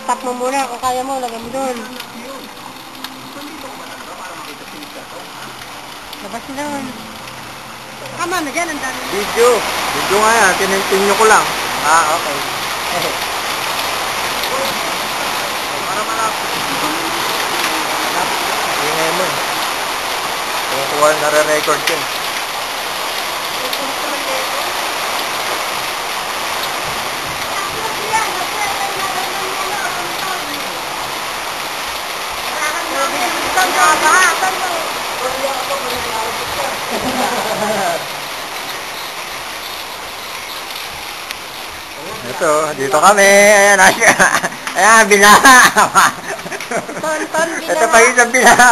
Stop mo muna kung kaya mo, lagay mo doon. Labas mo doon. Tama na dyan, ang dami. Video nga yan, tininyo ko lang. Ah, okay. Para malapit. Ingay mo eh. Kung kuha nare-record yun. Ito, dito kami. Ayan, ayan, binaha. Ton, binaha. Ito pa yung binaha.